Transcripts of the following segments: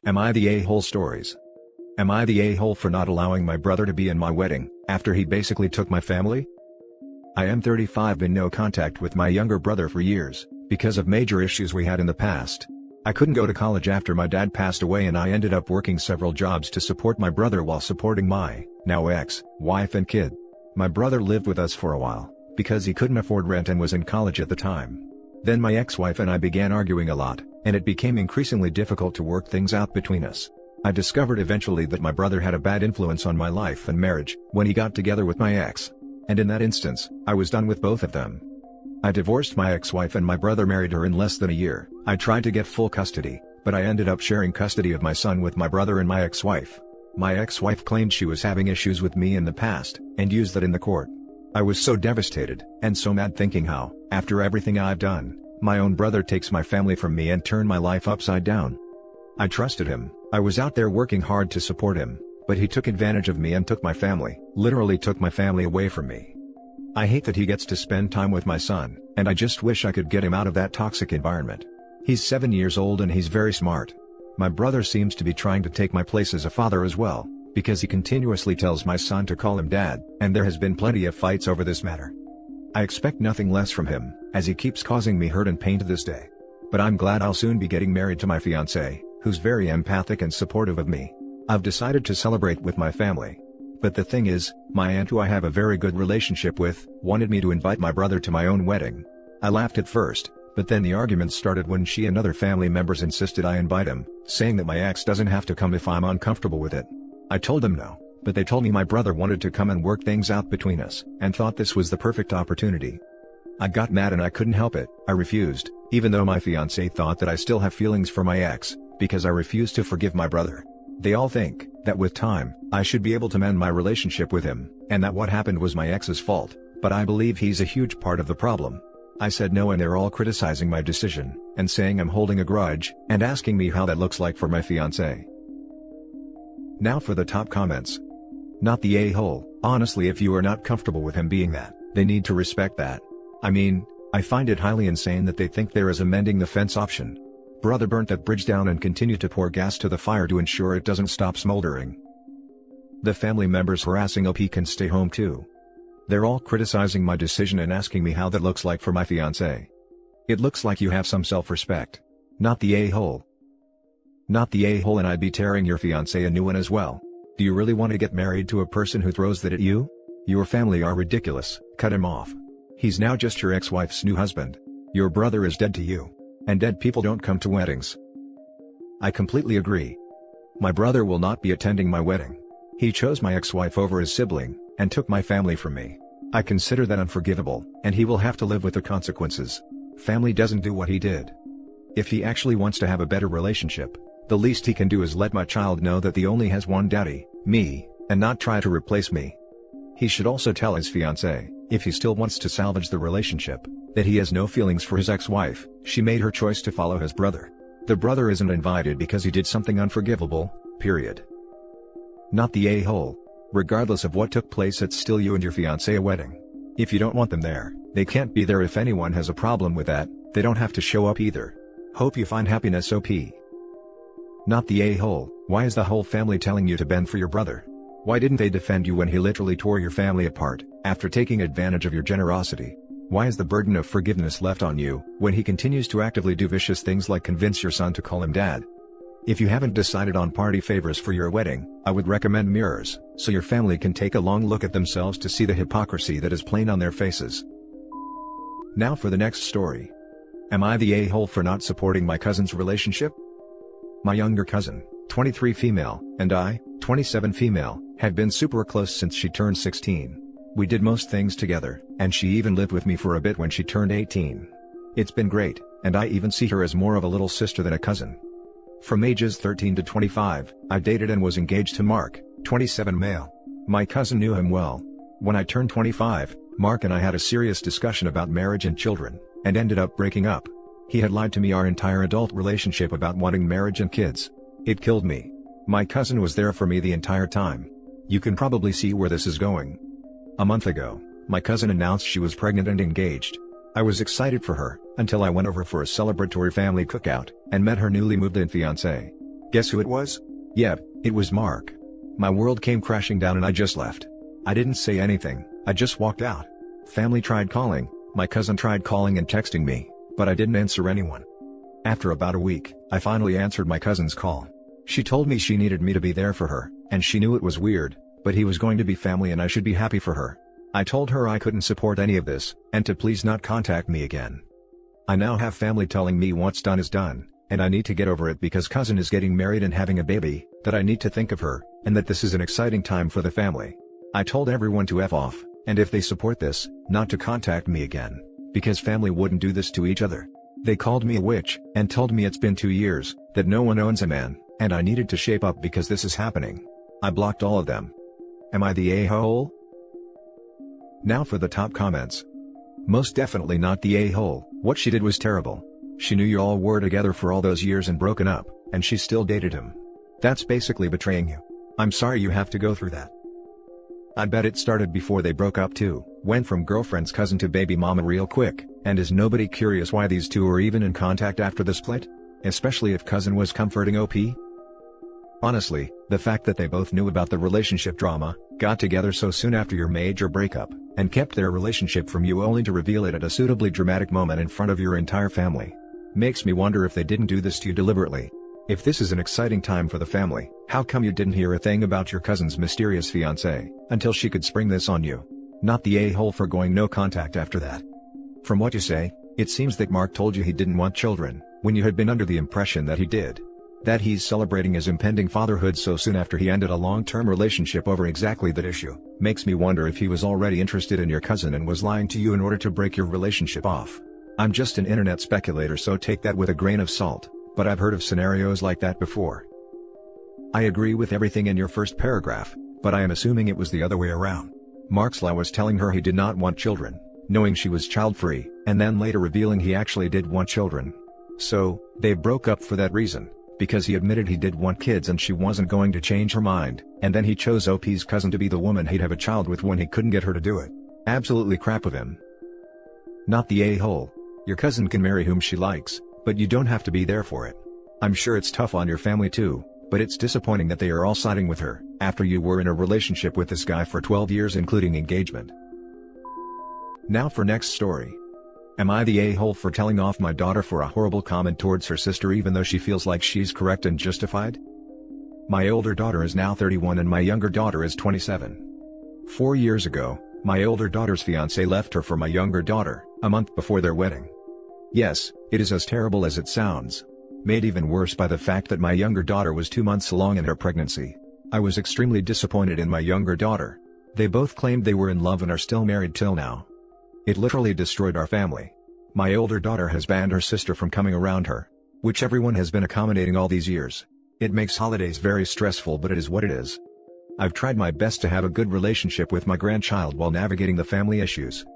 Am I the a-hole stories? Am I the a-hole for not allowing my brother to be in my wedding, after he basically took my family? I am 35, in no contact with my younger brother for years, because of major issues we had in the past. I couldn't go to college after my dad passed away, and I ended up working several jobs to support my brother while supporting my, now ex-wife and kid. My brother lived with us for a while, because he couldn't afford rent and was in college at the time. Then my ex-wife and I began arguing a lot, and it became increasingly difficult to work things out between us. I discovered eventually that my brother had a bad influence on my life and marriage when he got together with my ex. And in that instance, I was done with both of them. I divorced my ex-wife and my brother married her in less than a year. I tried to get full custody, but I ended up sharing custody of my son with my brother and my ex-wife. My ex-wife claimed she was having issues with me in the past, and used that in the court. I was so devastated, and so mad, thinking how, after everything I've done, my own brother takes my family from me and turned my life upside down. I trusted him, I was out there working hard to support him, but he took advantage of me and took my family, literally took my family away from me. I hate that he gets to spend time with my son, and I just wish I could get him out of that toxic environment. He's 7 years old and he's very smart. My brother seems to be trying to take my place as a father as well, because he continuously tells my son to call him dad, and there has been plenty of fights over this matter. I expect nothing less from him, as he keeps causing me hurt and pain to this day. But I'm glad I'll soon be getting married to my fiancée, who's very empathic and supportive of me. I've decided to celebrate with my family. But the thing is, my aunt, who I have a very good relationship with, wanted me to invite my brother to my own wedding. I laughed at first, but then the arguments started when she and other family members insisted I invite him, saying that my ex doesn't have to come if I'm uncomfortable with it. I told them no, but they told me my brother wanted to come and work things out between us, and thought this was the perfect opportunity. I got mad and I couldn't help it. I refused, even though my fiancé thought that I still have feelings for my ex, because I refused to forgive my brother. They all think that with time, I should be able to mend my relationship with him, and that what happened was my ex's fault, but I believe he's a huge part of the problem. I said no, and they're all criticizing my decision, and saying I'm holding a grudge, and asking me how that looks like for my fiancé. Now for the top comments. Not the a-hole. Honestly, if you are not comfortable with him being that, they need to respect that. I mean, I find it highly insane that they think there is a mending the fence option. Brother burnt that bridge down and continued to pour gas to the fire to ensure it doesn't stop smoldering. The family members harassing OP can stay home too. They're all criticizing my decision and asking me how that looks like for my fiancé. It looks like you have some self-respect. Not the a-hole. Not the a-hole, and I'd be tearing your fiancé a new one as well. Do you really want to get married to a person who throws that at you? Your family are ridiculous. Cut him off. He's now just your ex-wife's new husband. Your brother is dead to you. And dead people don't come to weddings. I completely agree. My brother will not be attending my wedding. He chose my ex-wife over his sibling, and took my family from me. I consider that unforgivable, and he will have to live with the consequences. Family doesn't do what he did. If he actually wants to have a better relationship, the least he can do is let my child know that he only has one daddy, me, and not try to replace me. He should also tell his fiancée, if he still wants to salvage the relationship, that he has no feelings for his ex-wife. She made her choice to follow his brother. The brother isn't invited because he did something unforgivable, period. Not the a-hole. Regardless of what took place, it's still you and your fiancé wedding. If you don't want them there, they can't be there. If anyone has a problem with that, they don't have to show up either. Hope you find happiness, OP. Not the a-hole. Why is the whole family telling you to bend for your brother? Why didn't they defend you when he literally tore your family apart, after taking advantage of your generosity? Why is the burden of forgiveness left on you, when he continues to actively do vicious things like convince your son to call him dad? If you haven't decided on party favors for your wedding, I would recommend mirrors, so your family can take a long look at themselves to see the hypocrisy that is plain on their faces. Now for the next story. Am I the a-hole for not supporting my cousin's relationship? My younger cousin, 23 female, and I, 27 female, have been super close since she turned 16. We did most things together, and she even lived with me for a bit when she turned 18. It's been great, and I even see her as more of a little sister than a cousin. From ages 13 to 25, I dated and was engaged to Mark, 27 male. My cousin knew him well. When I turned 25, Mark and I had a serious discussion about marriage and children, and ended up breaking up. He had lied to me our entire adult relationship about wanting marriage and kids. It killed me. My cousin was there for me the entire time. You can probably see where this is going. A month ago, my cousin announced she was pregnant and engaged. I was excited for her, until I went over for a celebratory family cookout, and met her newly moved-in fiancé. Guess who it was? Yep, it was Mark. My world came crashing down and I just left. I didn't say anything, I just walked out. Family tried calling, my cousin tried calling and texting me, but I didn't answer anyone. After about a week, I finally answered my cousin's call. She told me she needed me to be there for her, and she knew it was weird, but he was going to be family and I should be happy for her. I told her I couldn't support any of this, and to please not contact me again. I now have family telling me what's done is done, and I need to get over it because cousin is getting married and having a baby, that I need to think of her, and that this is an exciting time for the family. I told everyone to F off, and if they support this, not to contact me again, because family wouldn't do this to each other. They called me a witch, and told me it's been 2 years, that no one owns a man, and I needed to shape up because this is happening. I blocked all of them. Am I the a-hole? Now for the top comments. Most definitely not the a-hole. What she did was terrible. She knew you all were together for all those years and broken up, and she still dated him. That's basically betraying you. I'm sorry you have to go through that. I bet it started before they broke up too, went from girlfriend's cousin to baby mama real quick, and is nobody curious why these two are even in contact after the split? Especially if cousin was comforting OP? Honestly, the fact that they both knew about the relationship drama, got together so soon after your major breakup, and kept their relationship from you only to reveal it at a suitably dramatic moment in front of your entire family, makes me wonder if they didn't do this to you deliberately. If this is an exciting time for the family, how come you didn't hear a thing about your cousin's mysterious fiancé, until she could spring this on you? Not the a-hole for going no contact after that. From what you say, it seems that Mark told you he didn't want children, when you had been under the impression that he did. That he's celebrating his impending fatherhood so soon after he ended a long-term relationship over exactly that issue, makes me wonder if he was already interested in your cousin and was lying to you in order to break your relationship off. I'm just an internet speculator, so take that with a grain of salt, but I've heard of scenarios like that before. I agree with everything in your first paragraph, but I am assuming it was the other way around. Mark's lie was telling her he did not want children, knowing she was child-free, and then later revealing he actually did want children. So, they broke up for that reason, because he admitted he did want kids and she wasn't going to change her mind, and then he chose OP's cousin to be the woman he'd have a child with when he couldn't get her to do it. Absolutely crap of him. Not the a-hole. Your cousin can marry whom she likes, but you don't have to be there for it. I'm sure it's tough on your family too, but it's disappointing that they are all siding with her, after you were in a relationship with this guy for 12 years including engagement. Now for next story. Am I the a-hole for telling off my daughter for a horrible comment towards her sister even though she feels like she's correct and justified? My older daughter is now 31 and my younger daughter is 27. 4 years ago, my older daughter's fiancé left her for my younger daughter, a month before their wedding. Yes, it is as terrible as it sounds. Made even worse by the fact that my younger daughter was 2 months along in her pregnancy. I was extremely disappointed in my younger daughter. They both claimed they were in love and are still married till now. It literally destroyed our family. My older daughter has banned her sister from coming around her, which everyone has been accommodating all these years. It makes holidays very stressful, but it is what it is. I've tried my best to have a good relationship with my grandchild while navigating the family issues.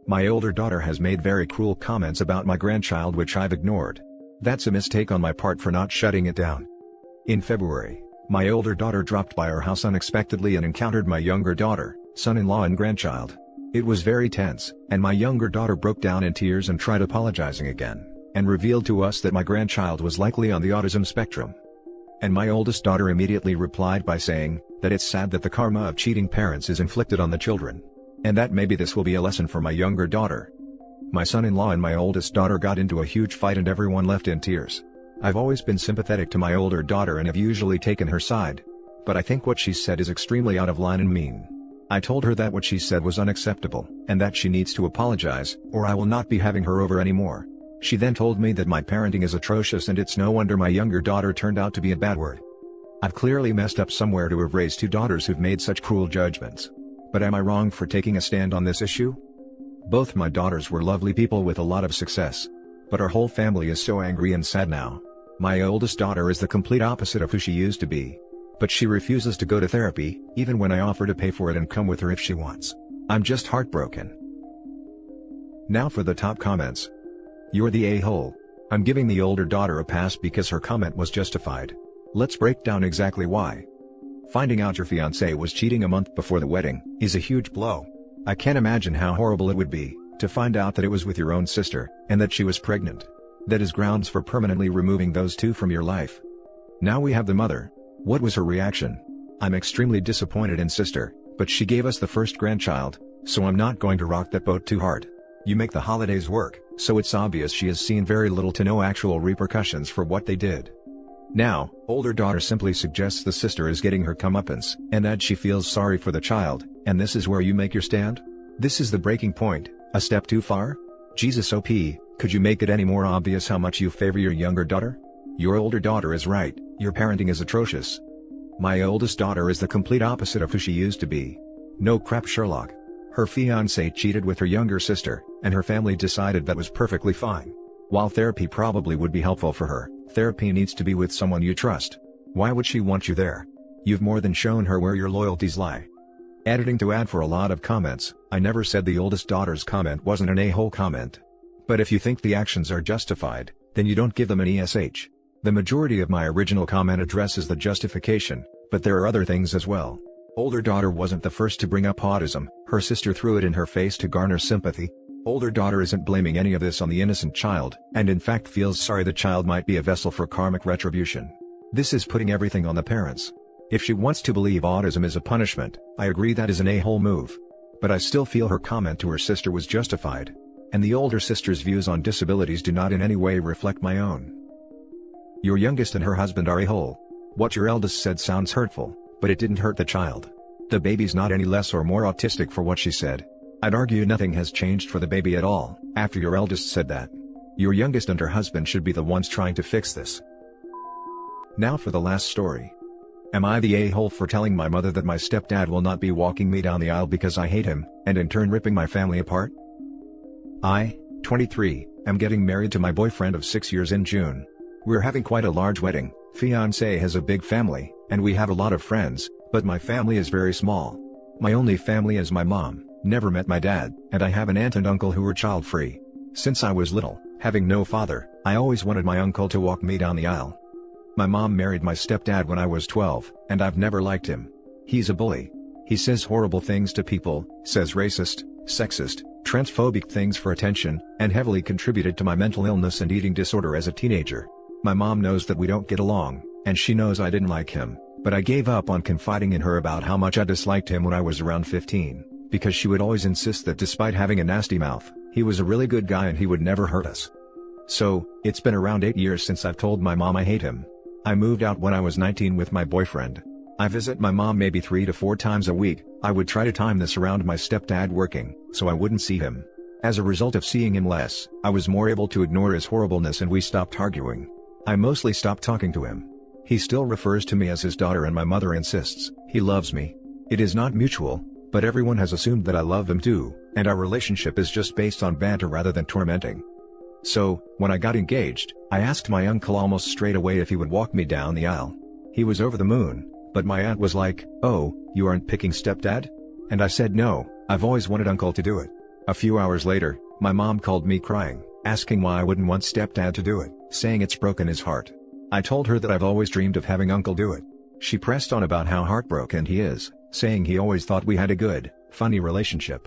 My older daughter has made very cruel comments about my grandchild which I've ignored. That's a mistake on my part for not shutting it down. In February, my older daughter dropped by our house unexpectedly and encountered my younger daughter, son-in-law and grandchild. It was very tense, and my younger daughter broke down in tears and tried apologizing again, and revealed to us that my grandchild was likely on the autism spectrum. And my oldest daughter immediately replied by saying that it's sad that the karma of cheating parents is inflicted on the children, and that maybe this will be a lesson for my younger daughter. My son-in-law and my oldest daughter got into a huge fight and everyone left in tears. I've always been sympathetic to my older daughter and have usually taken her side. But I think what she said is extremely out of line and mean. I told her that what she said was unacceptable, and that she needs to apologize, or I will not be having her over anymore. She then told me that my parenting is atrocious and it's no wonder my younger daughter turned out to be a bad word. I've clearly messed up somewhere to have raised 2 daughters who've made such cruel judgments. But am I wrong for taking a stand on this issue? Both my daughters were lovely people with a lot of success. But our whole family is so angry and sad now. My oldest daughter is the complete opposite of who she used to be. But she refuses to go to therapy, even when I offer to pay for it and come with her if she wants. I'm just heartbroken. Now for the top comments. You're the a-hole. I'm giving the older daughter a pass because her comment was justified. Let's break down exactly why. Finding out your fiancé was cheating a month before the wedding is a huge blow. I can't imagine how horrible it would be to find out that it was with your own sister, and that she was pregnant. That is grounds for permanently removing those two from your life. Now we have the mother. What was her reaction? I'm extremely disappointed in sister, but she gave us the first grandchild, so I'm not going to rock that boat too hard. You make the holidays work, so it's obvious she has seen very little to no actual repercussions for what they did. Now, older daughter simply suggests the sister is getting her comeuppance, and that she feels sorry for the child, and this is where you make your stand? This is the breaking point, a step too far? Jesus OP, could you make it any more obvious how much you favor your younger daughter? Your older daughter is right, your parenting is atrocious. My oldest daughter is the complete opposite of who she used to be. No crap Sherlock. Her fiancé cheated with her younger sister, and her family decided that was perfectly fine. While therapy probably would be helpful for her, therapy needs to be with someone you trust. Why would she want you there? You've more than shown her where your loyalties lie. Editing to add for a lot of comments, I never said the oldest daughter's comment wasn't an a-hole comment. But if you think the actions are justified, then you don't give them an ESH. The majority of my original comment addresses the justification, but there are other things as well. Older daughter wasn't the first to bring up autism, her sister threw it in her face to garner sympathy. Older daughter isn't blaming any of this on the innocent child, and in fact feels sorry the child might be a vessel for karmic retribution. This is putting everything on the parents. If she wants to believe autism is a punishment, I agree that is an a-hole move. But I still feel her comment to her sister was justified. And the older sister's views on disabilities do not in any way reflect my own. Your youngest and her husband are a-hole. What your eldest said sounds hurtful, but it didn't hurt the child. The baby's not any less or more autistic for what she said. I'd argue nothing has changed for the baby at all, after your eldest said that. Your youngest and her husband should be the ones trying to fix this. Now for the last story. Am I the a-hole for telling my mother that my stepdad will not be walking me down the aisle because I hate him, and in turn ripping my family apart? I, 23, am getting married to my boyfriend of 6 years in June. We're having quite a large wedding, fiancé has a big family, and we have a lot of friends, but my family is very small. My only family is my mom, never met my dad, and I have an aunt and uncle who are child-free. Since I was little, having no father, I always wanted my uncle to walk me down the aisle. My mom married my stepdad when I was 12, and I've never liked him. He's a bully. He says horrible things to people, says racist, sexist, transphobic things for attention, and heavily contributed to my mental illness and eating disorder as a teenager. My mom knows that we don't get along, and she knows I didn't like him, but I gave up on confiding in her about how much I disliked him when I was around 15, because she would always insist that despite having a nasty mouth, he was a really good guy and he would never hurt us. So, it's been around 8 years since I've told my mom I hate him. I moved out when I was 19 with my boyfriend. I visit my mom maybe 3 to 4 times a week. I would try to time this around my stepdad working, so I wouldn't see him. As a result of seeing him less, I was more able to ignore his horribleness and we stopped arguing. I mostly stopped talking to him. He still refers to me as his daughter and my mother insists he loves me. It is not mutual, but everyone has assumed that I love him too, and our relationship is just based on banter rather than tormenting. So, when I got engaged, I asked my uncle almost straight away if he would walk me down the aisle. He was over the moon, but my aunt was like, "Oh, you aren't picking stepdad?" And I said no, I've always wanted uncle to do it. A few hours later, my mom called me crying, asking why I wouldn't want stepdad to do it, saying it's broken his heart. I told her that I've always dreamed of having uncle do it. She pressed on about how heartbroken he is, saying he always thought we had a good, funny relationship.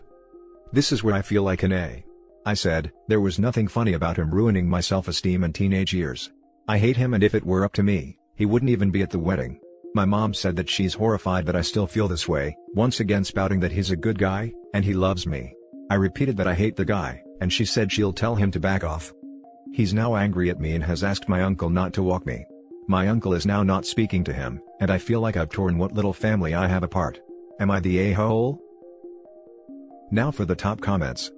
This is where I feel like an A. I said, there was nothing funny about him ruining my self-esteem in teenage years. I hate him and if it were up to me, he wouldn't even be at the wedding. My mom said that she's horrified that I still feel this way, once again spouting that he's a good guy, and he loves me. I repeated that I hate the guy, and she said she'll tell him to back off. He's now angry at me and has asked my uncle not to walk me. My uncle is now not speaking to him, and I feel like I've torn what little family I have apart. Am I the a-hole? Now for the top comments.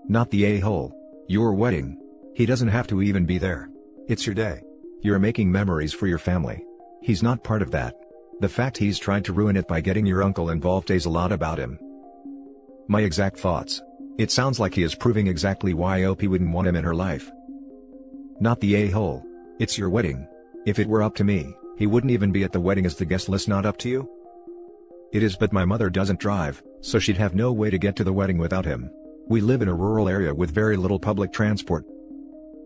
Not the a-hole. Your wedding. He doesn't have to even be there. It's your day. You're making memories for your family. He's not part of that. The fact he's tried to ruin it by getting your uncle involved says a lot about him. My exact thoughts. It sounds like he is proving exactly why OP wouldn't want him in her life. Not the a-hole. It's your wedding. If it were up to me, he wouldn't even be at the wedding. Is the guest list not up to you? It is, but my mother doesn't drive, so she'd have no way to get to the wedding without him. We live in a rural area with very little public transport.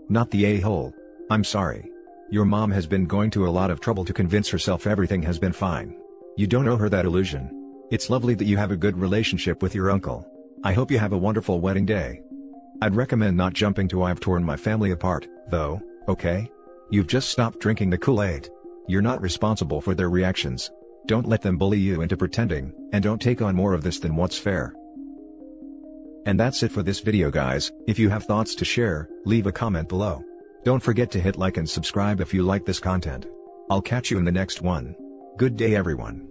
Not the a-hole. I'm sorry. Your mom has been going to a lot of trouble to convince herself everything has been fine. You don't owe her that illusion. It's lovely that you have a good relationship with your uncle. I hope you have a wonderful wedding day. I'd recommend not jumping to "I've torn my family apart," though, okay? You've just stopped drinking the Kool-Aid. You're not responsible for their reactions. Don't let them bully you into pretending, and don't take on more of this than what's fair. And that's it for this video, guys. If you have thoughts to share, leave a comment below. Don't forget to hit like and subscribe if you like this content. I'll catch you in the next one. Good day, everyone.